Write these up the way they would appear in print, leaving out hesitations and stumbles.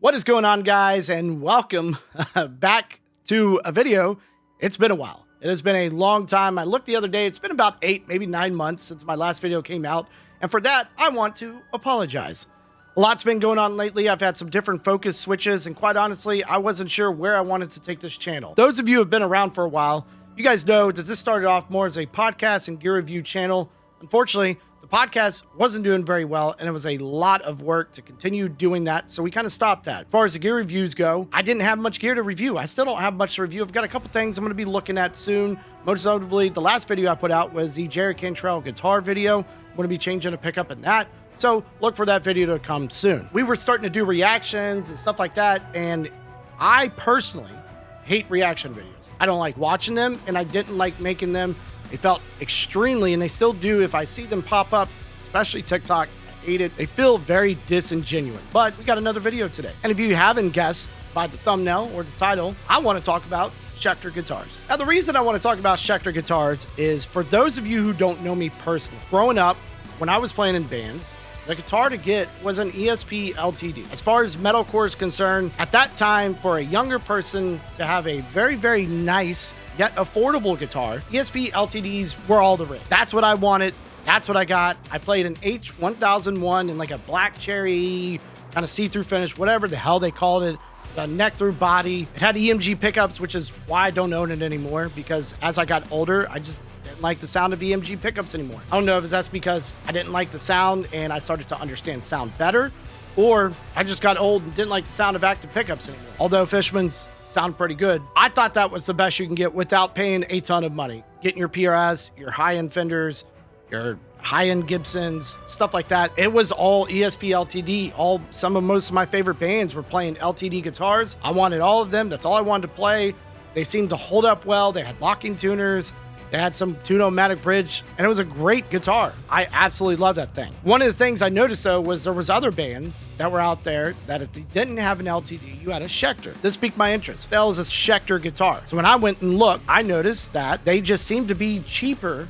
What is going on, guys, and welcome back to a video. It's been a while. It has been a long time. I looked the other day. It's been about 8, maybe 9 months since my last video came out. And for that, I want to apologize. A lot's been going on lately. I've had some different focus switches, and quite honestly, I wasn't sure where I wanted to take this channel. Those of you who have been around for a while, you guys know that this started off more as a podcast and gear review channel. Unfortunately, the podcast wasn't doing very well, and it was a lot of work to continue doing that, so we kind of stopped that. As far as the gear reviews go, I didn't have much gear to review. I still don't have much to review. I've got a couple things I'm going to be looking at soon. Most notably, the last video I put out was the Jerry Cantrell guitar video. I'm going to be changing a pickup in that, so look for that video to come soon. We were starting to do reactions and stuff like that, and I personally hate reaction videos. I don't like watching them, and I didn't like making them. They felt extremely, and they still do if I see them pop up, especially TikTok. I hate it. They feel very disingenuous. But we got another video today. And if you haven't guessed by the thumbnail or the title, I want to talk about Schecter Guitars. Now, the reason I want to talk about Schecter Guitars is for those of you who don't know me personally. Growing up, when I was playing in bands, the guitar to get was an ESP LTD. As far as metalcore is concerned, at that time, for a younger person to have a very, very nice yet affordable guitar, ESP LTDs were all the rage. That's what I wanted. That's what I got. I played an H1001 in like a black cherry, kind of see-through finish, whatever the hell they called it. The neck-through body. It had EMG pickups, which is why I don't own it anymore, because as I got older, I just didn't like the sound of EMG pickups anymore. I don't know if that's because I didn't like the sound and I started to understand sound better, or I just got old and didn't like the sound of active pickups anymore. Although Fishman's sound pretty good, I thought that was the best you can get without paying a ton of money. Getting your PRS, your high-end Fenders, your high-end Gibsons, stuff like that. It was all ESP LTD. Most of my favorite bands were playing LTD guitars. I wanted all of them. That's all I wanted to play. They seemed to hold up well. They had locking tuners. They had some 2-o-matic bridge, and it was a great guitar. I absolutely love that thing. One of the things I noticed, though, was there was other bands that were out there that if they didn't have an LTD, you had a Schecter. This piqued my interest. That was a Schecter guitar. So when I went and looked, I noticed that they just seemed to be cheaper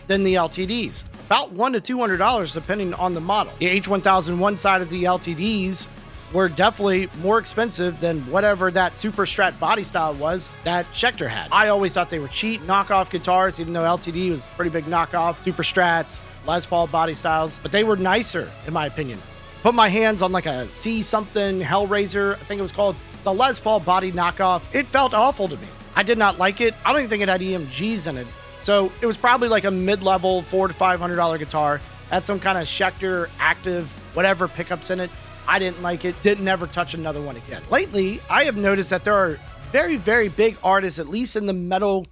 than the LTDs. About $100 to $200, depending on the model. The H1001 side of the LTDs were definitely more expensive than whatever that Super Strat body style was that Schecter had. I always thought they were cheap knockoff guitars, even though LTD was a pretty big knockoff. Super Strats, Les Paul body styles, but they were nicer, in my opinion. Put my hands on like a C something Hellraiser, I think it was called. It's a Les Paul body knockoff. It felt awful to me. I did not like it. I don't even think it had EMGs in it. So it was probably like a mid-level $400 to $500 guitar. Had some kind of Schecter active, whatever pickups in it. I didn't like it. Didn't ever touch another one again. Lately, I have noticed that there are very, very big artists, at least in the metal,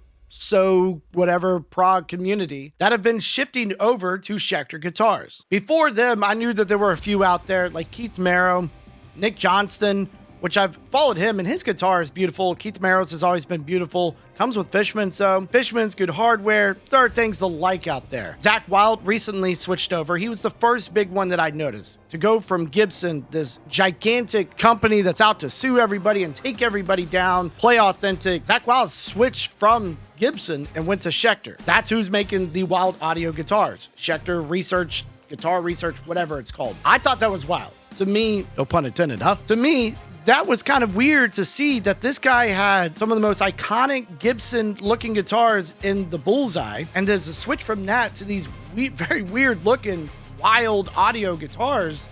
whatever prog community, that have been shifting over to Schecter guitars. Before them, I knew that there were a few out there like Keith Merrow, Nick Johnston, which I've followed him, and his guitar is beautiful. Keith Merrow's has always been beautiful. Comes with Fishman, so Fishman's good hardware. There are things to like out there. Zakk Wylde recently switched over. He was the first big one that I noticed to go from Gibson, this gigantic company that's out to sue everybody and take everybody down, play authentic. Zakk Wylde switched from Gibson and went to Schecter. That's who's making the Wild Audio guitars. Schecter Research, Guitar Research, whatever it's called. I thought that was wild. To me, no pun intended, huh? To me, that was kind of weird to see that this guy had some of the most iconic Gibson-looking guitars in the bullseye, and there's a switch from that to these very weird-looking Wild Audio guitars.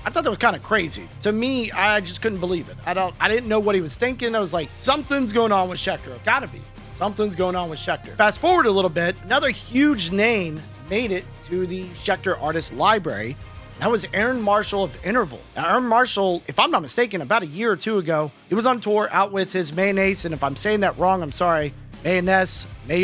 I thought that was kind of crazy. To me, I just couldn't believe it. I didn't know what he was thinking. I was like, something's going on with Schecter. Gotta be. Something's going on with Schecter. Fast forward a little bit, another huge name made it to the Schecter Artist Library. That was Aaron Marshall of Interval. Now, Aaron Marshall, if I'm not mistaken, about a year or two ago, he was on tour out with his Mayonnaise, and if I'm saying that wrong, I'm sorry. Mayonnaise. I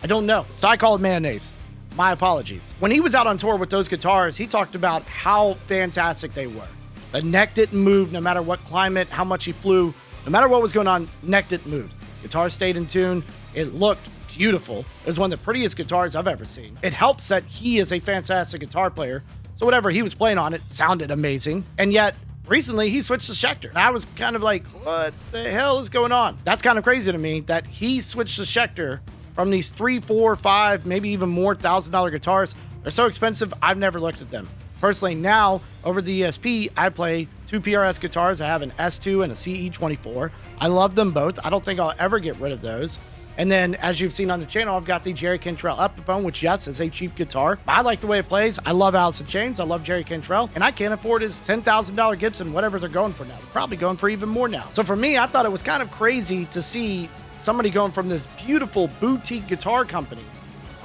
don't know. So I call it Mayonnaise. My apologies. When he was out on tour with those guitars, he talked about how fantastic they were. The neck didn't move no matter what climate, how much he flew. No matter what was going on, neck didn't move. Guitar stayed in tune. It looked beautiful. It was one of the prettiest guitars I've ever seen. It helps that he is a fantastic guitar player, so whatever he was playing on it sounded amazing. And yet, recently he switched to Schecter. And I was kind of like, what the hell is going on? That's kind of crazy to me that he switched to Schecter from these $3, $4, $5, maybe even more $1,000 guitars. They're so expensive, I've never looked at them. Personally, now, over the ESP, I play two PRS guitars. I have an S2 and a CE24. I love them both. I don't think I'll ever get rid of those. And then, as you've seen on the channel, I've got the Jerry Cantrell Epiphone, which, yes, is a cheap guitar. I like the way it plays. I love Alice in Chains. I love Jerry Cantrell. And I can't afford his $10,000 Gibson, whatever they're going for now. They're probably going for even more now. So for me, I thought it was kind of crazy to see somebody going from this beautiful boutique guitar company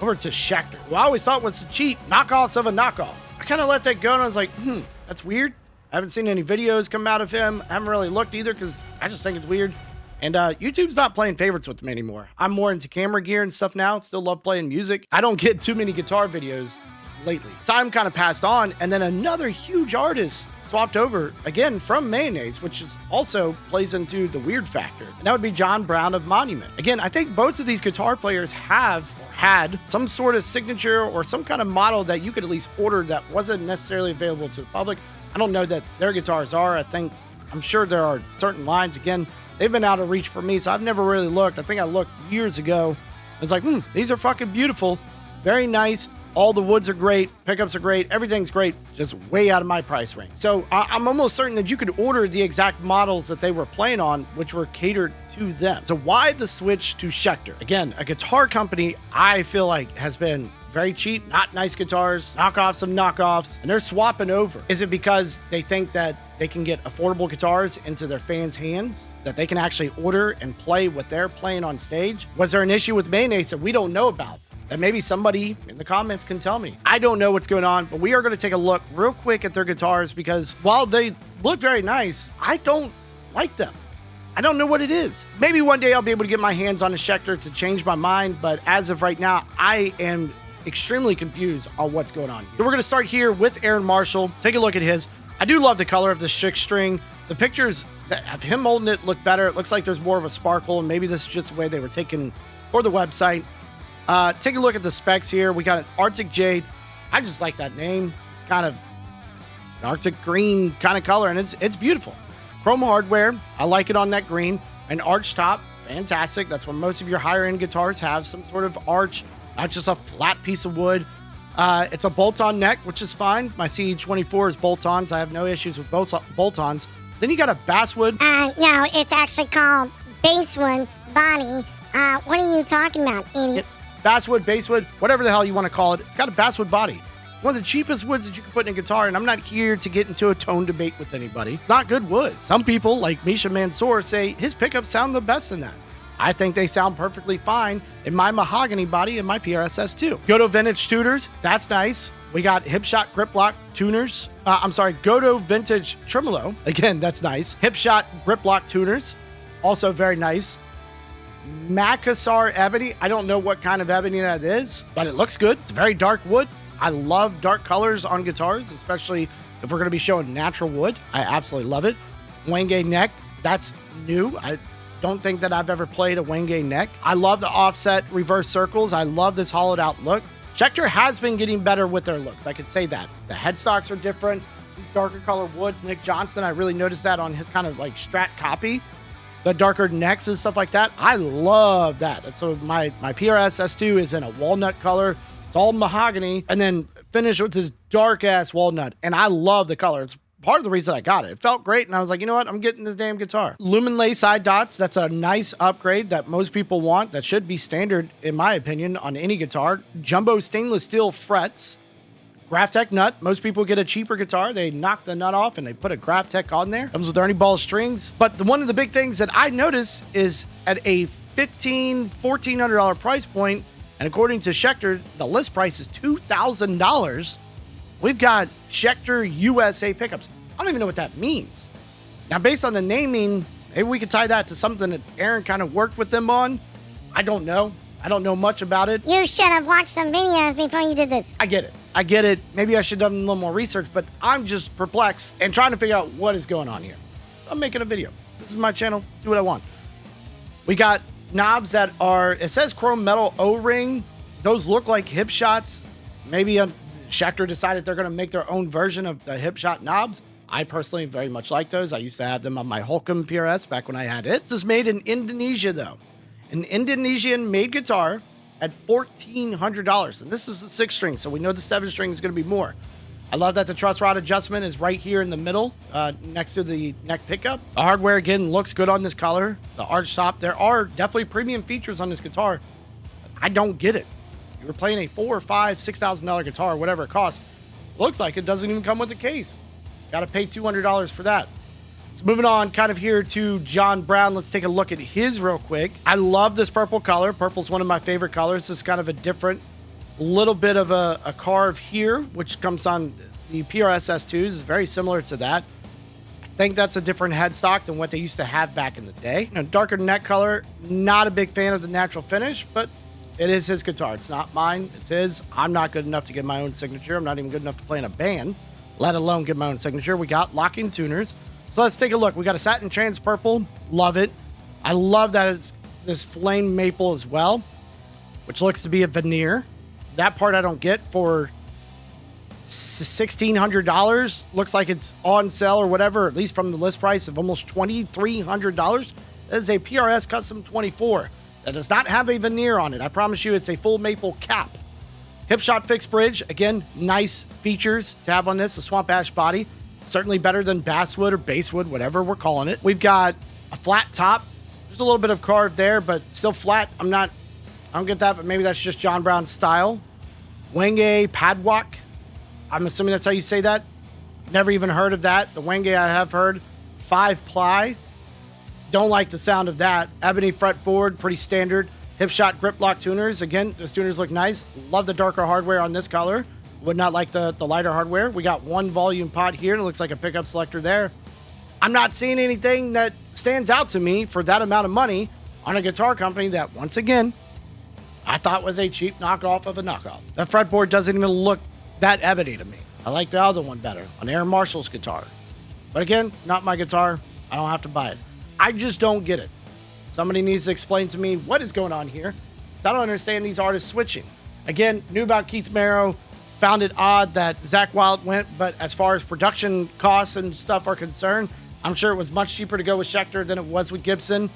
over to Schecter, who I always thought was cheap knockoffs of a knockoff. I kind of let that go, and I was like, that's weird. I haven't seen any videos come out of him. I haven't really looked either because I just think it's weird. And YouTube's not playing favorites with me anymore. I'm more into camera gear and stuff now. Still love playing music. I don't get too many guitar videos lately. Time kind of passed on, and then another huge artist swapped over again from Mayonnaise, which is also plays into the weird factor. And that would be John Brown of Monument. Again, I think both of these guitar players have or had some sort of signature or some kind of model that you could at least order that wasn't necessarily available to the public. I don't know that their guitars are. I'm sure there are certain lines. Again, they've been out of reach for me, so I've never really looked. I think I looked years ago. I was like, these are fucking beautiful. Very nice. All the woods are great. Pickups are great. Everything's great. Just way out of my price range. So I'm almost certain that you could order the exact models that they were playing on, which were catered to them. So why the switch to Schecter? Again, a guitar company I feel like has been very cheap, not nice guitars, knockoffs of knockoffs, and they're swapping over. Is it because they think that they can get affordable guitars into their fans' hands, that they can actually order and play what they're playing on stage? Was there an issue with Mayonnaise that we don't know about? That maybe somebody in the comments can tell me. I don't know what's going on, but we are going to take a look real quick at their guitars because while they look very nice, I don't like them. I don't know what it is. Maybe one day I'll be able to get my hands on a Schecter to change my mind, but as of right now, I am extremely confused on what's going on. So we're going to start here with Aaron Marshall. Take a look at his. I do love the color of the 6-string. The pictures of him holding it look better. It looks like there's more of a sparkle, and maybe this is just the way they were taken for the website. Take a look at the specs here. We got an Arctic Jade. I just like that name. It's kind of an Arctic green kind of color, and it's beautiful. Chrome hardware. I like it on that green. An arch top. Fantastic. That's what most of your higher-end guitars have, some sort of arch, not just a flat piece of wood. It's a bolt-on neck, which is fine. My CE24 is bolt-ons. I have no issues with bolt-ons. Then you got a basswood. No, it's actually called basswood body. What are you talking about, idiot? Basswood, basswood, whatever the hell you want to call it. It's got a basswood body. One of the cheapest woods that you can put in a guitar, and I'm not here to get into a tone debate with anybody. It's not good wood. Some people, like Misha Mansour, say his pickups sound the best in that. I think they sound perfectly fine in my mahogany body and my PRSS too. Goto Vintage tuners, that's nice. We got Hipshot Grip Lock tuners. Goto Vintage Tremolo. Again, that's nice. Hipshot Grip Lock tuners, also very nice. Macassar Ebony. I don't know what kind of ebony that is, but it looks good. It's very dark wood. I love dark colors on guitars, especially if we're going to be showing natural wood. I absolutely love it. Wenge neck. That's new. I don't think that I've ever played a Wenge neck. I love the offset reverse circles. I love this hollowed out look. Schecter has been getting better with their looks. I could say that. The headstocks are different. These darker color woods. Nick Johnston, I really noticed that on his kind of like Strat copy. The darker necks and stuff like that. I love that. And so my PRS S2 is in a walnut color. It's all mahogany. And then finished with this dark ass walnut. And I love the color. It's part of the reason I got it. It felt great. And I was like, you know what? I'm getting this damn guitar. Lumen Lay side dots. That's a nice upgrade that most people want. That should be standard, in my opinion, on any guitar. Jumbo stainless steel frets. Graphtec nut. Most people get a cheaper guitar. They knock the nut off and they put a Graphtec on there. Comes with Ernie Ball strings. But one of the big things that I noticed is at a $1,400 price point, and according to Schecter, the list price is $2,000. We've got Schecter USA pickups. I don't even know what that means. Now, based on the naming, maybe we could tie that to something that Aaron kind of worked with them on. I don't know. I don't know much about it. You should have watched some videos before you did this. I get it. Maybe I should have done a little more research, but I'm just perplexed and trying to figure out what is going on here. I'm making a video. This is my channel. Do what I want. We got knobs that are, it says chrome metal O-ring. Those look like hip shots. Maybe Schecter decided they're going to make their own version of the hip shot knobs. I personally very much like those. I used to have them on my Holcomb PRS back when I had it. This is made in Indonesia, though. An Indonesian-made guitar at $1,400. And this is the 6-string, so we know the 7-string is going to be more. I love that the truss rod adjustment is right here in the middle, next to the neck pickup. The hardware, again, looks good on this color. The arch top, there are definitely premium features on this guitar. I don't get it. You were playing a $4,000 or $5,000, $6,000 guitar, whatever it costs. Looks like it doesn't even come with a case. Got to pay $200 for that. So moving on kind of here to John Brown. Let's take a look at his real quick. I love this purple color. Purple's one of my favorite colors. It's kind of a different, little bit of a carve here, which comes on the PRS S2s. Is very similar to that. I think that's a different headstock than what they used to have back in the day. Darker neck color. Not a big fan of the natural finish, but it is his guitar. It's not mine. It's his. I'm not good enough to get my own signature. I'm not even good enough to play in a band, let alone get my own signature. We got locking tuners. So let's take a look. We got a satin trans purple. Love it. I love that it's this flame maple as well, which looks to be a veneer. That part I don't get for $1,600. Looks like it's on sale or whatever, at least from the list price of almost $2,300. That is a PRS Custom 24. That does not have a veneer on it. I promise you it's a full maple cap. Hip shot fixed bridge. Again, nice features to have on this. A swamp ash body. Certainly better than basswood or basswood, whatever we're calling it. We've got a flat top. There's a little bit of carve there, but still flat. I don't get that, but maybe that's just John Brown's style. Wenge Padwalk. I'm assuming that's how you say that. Never even heard of that. The Wenge I have heard. 5-ply. Don't like the sound of that. Ebony fretboard, pretty standard. Hip shot grip lock tuners. Again, those tuners look nice. Love the darker hardware on this color. Would not like the lighter hardware. We got one volume pot here, and it looks like a pickup selector there. I'm not seeing anything that stands out to me for that amount of money on a guitar company that, once again, I thought was a cheap knockoff of a knockoff. The fretboard doesn't even look that ebony to me. I like the other one better on Aaron Marshall's guitar. But again, not my guitar. I don't have to buy it. I just don't get it. Somebody needs to explain to me what is going on here, 'cause I don't understand these artists switching. Again, knew about Keith Marrow. Found it odd that Zach Wild went, but as far as production costs and stuff are concerned, I'm sure it was much cheaper to go with Schecter than it was with Gibson.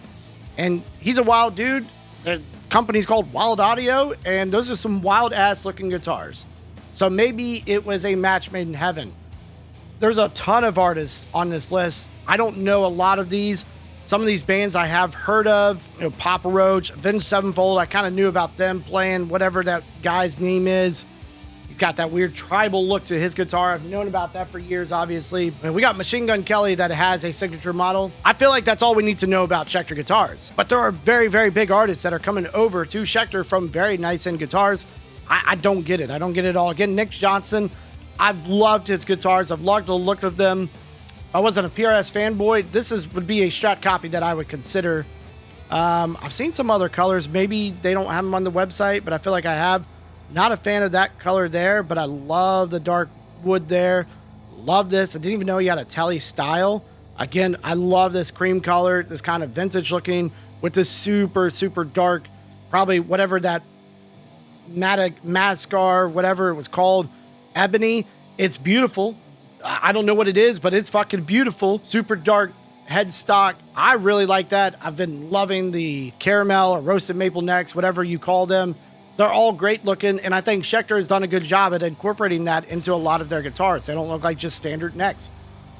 And he's a wild dude. The company's called Wild Audio, and those are some wild-ass looking guitars. So maybe it was a match made in heaven. There's a ton of artists on this list. I don't know a lot of these. Some of these bands I have heard of, Papa Roach, Avenged Sevenfold, I kind of knew about them playing whatever that guy's name is. He's got that weird tribal look to his guitar. I've known about that for years, obviously. And we got Machine Gun Kelly that has a signature model. I feel like that's all we need to know about Schecter Guitars. But there are very, very big artists that are coming over to Schecter from very nice-end guitars. I don't get it. I don't get it at all. Again, Nick Johnson, I've loved his guitars. I've loved the look of them. If I wasn't a PRS fanboy, this would be a Strat copy that I would consider. I've seen some other colors. Maybe they don't have them on the website, but I feel like I have. Not a fan of that color there, but I love the dark wood there. Love this. I didn't even know he had a Telly style. Again, I love this cream color, this kind of vintage looking with this super, super dark, probably whatever that mascar, whatever it was called, ebony. It's beautiful. I don't know what it is, but it's fucking beautiful. Super dark headstock. I really like that. I've been loving the caramel or roasted maple necks, whatever you call them. They're all great looking, and I think Schecter has done a good job at incorporating that into a lot of their guitars. They don't look like just standard necks.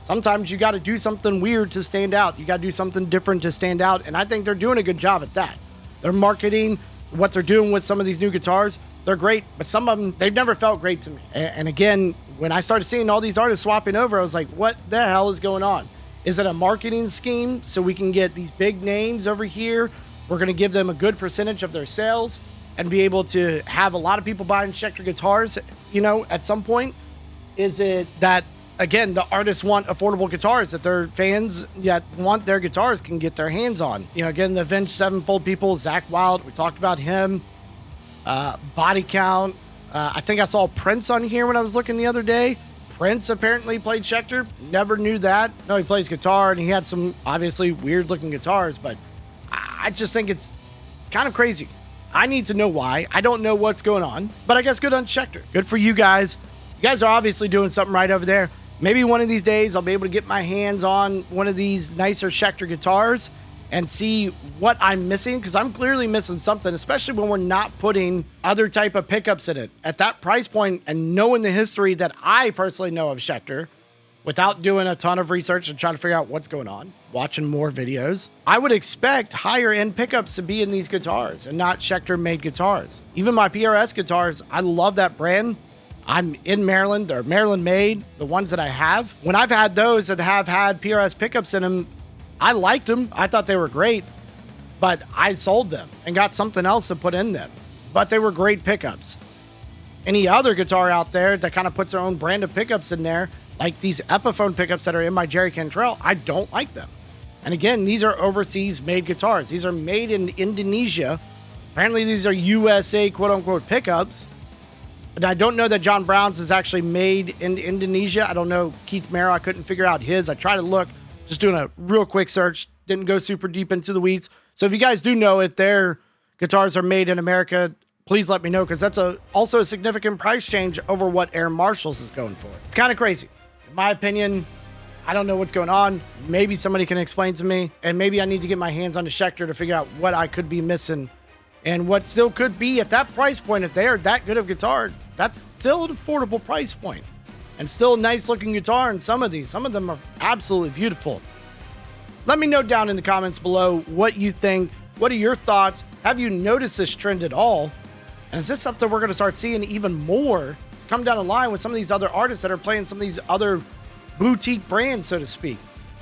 Sometimes you got to do something weird to stand out. You got to do something different to stand out, and I think they're doing a good job at that. They're marketing what they're doing with some of these new guitars. They're great, but some of them, they've never felt great to me. And again, when I started seeing all these artists swapping over, I was like, what the hell is going on? Is it a marketing scheme so we can get these big names over here? We're going to give them a good percentage of their sales and be able to have a lot of people buying Schecter guitars, at some point? Is it that, again, the artists want affordable guitars that their fans that want their guitars can get their hands on? Again, the Avenged Sevenfold people, Zach Wild, we talked about him. Body Count. I think I saw Prince on here when I was looking the other day. Prince apparently played Schecter. Never knew that. No, he plays guitar, and he had some obviously weird-looking guitars, but I just think it's kind of crazy. I need to know why. I don't know what's going on, but I guess good on Schecter. Good for you guys. You guys are obviously doing something right over there. Maybe one of these days I'll be able to get my hands on one of these nicer Schecter guitars and see what I'm missing, because I'm clearly missing something, especially when we're not putting other type of pickups in it. At that price point, and knowing the history that I personally know of Schecter, without doing a ton of research and trying to figure out what's going on, watching more videos, I would expect higher end pickups to be in these guitars and not Schecter made guitars. Even my PRS guitars, I love that brand. I'm in Maryland. They're Maryland made, the ones that I have. When I've had those that have had PRS pickups in them, I liked them. I thought they were great, but I sold them and got something else to put in them. But they were great pickups. Any other guitar out there that kind of puts their own brand of pickups in there, like these Epiphone pickups that are in my Jerry Cantrell, I don't like them. And again, these are overseas made guitars. These are made in Indonesia. Apparently these are USA quote unquote pickups. And I don't know that John Brown's is actually made in Indonesia. I don't know Keith Merrill. I couldn't figure out his. I tried to look, just doing a real quick search. Didn't go super deep into the weeds. So if you guys do know if their guitars are made in America, please let me know, because that's also a significant price change over what Air Marshall's is going for. It's kind of crazy. In my opinion, I don't know what's going on. Maybe somebody can explain to me, and maybe I need to get my hands on the Schecter to figure out what I could be missing and what still could be at that price point. If they are that good of guitar, that's still an affordable price point and still a nice looking guitar. And some of them are absolutely beautiful. Let me know down in the comments below what you think. What are your thoughts? Have you noticed this trend at all? And is this something we're going to start seeing even more come down the line with some of these other artists that are playing some of these other boutique brands, so to speak?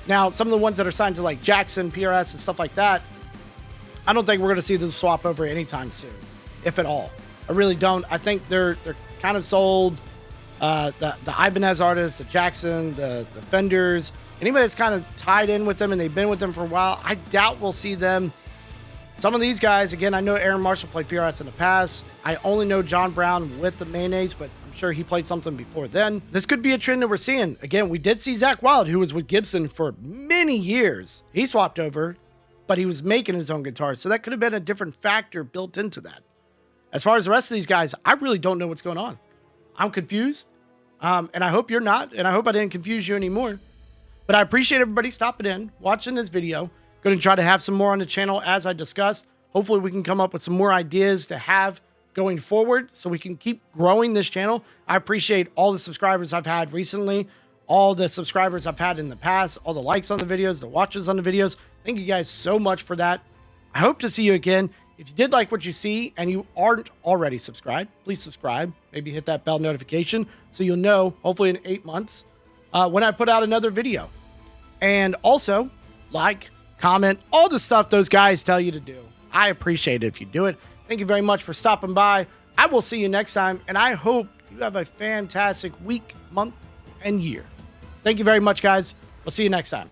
Now, some of the ones that are signed to like Jackson, PRS, and stuff like that, I don't think we're going to see them swap over anytime soon, if at all. I really don't. I think they're kind of sold. The Ibanez artists, the Jackson, the Fenders, anybody that's kind of tied in with them and they've been with them for a while, I doubt we'll see them. Some of these guys, again, I know Aaron Marshall played PRS in the past. I only know John Brown with the Mayonnaise, but I'm sure he played something before then. This could be a trend that we're seeing. Again, we did see Zach Wild, who was with Gibson for many years. He swapped over, but he was making his own guitars. So that could have been a different factor built into that. As far as the rest of these guys, I really don't know what's going on. I'm confused. And I hope you're not. And I hope I didn't confuse you anymore. But I appreciate everybody stopping in, watching this video. Going to try to have some more on the channel as I discussed. Hopefully we can come up with some more ideas to have going forward so we can keep growing this channel. I appreciate all the subscribers I've had recently, all the subscribers I've had in the past, all the likes on the videos, the watches on the videos. Thank you guys so much for that. I hope to see you again. If you did like what you see and you aren't already subscribed, please subscribe. Maybe hit that bell notification so you'll know, hopefully in 8 months, when I put out another video. And also, like, comment, all the stuff those guys tell you to do. I appreciate it if you do it. Thank you very much for stopping by. I will see you next time, and I hope you have a fantastic week, month, and year. Thank you very much, guys. We'll see you next time.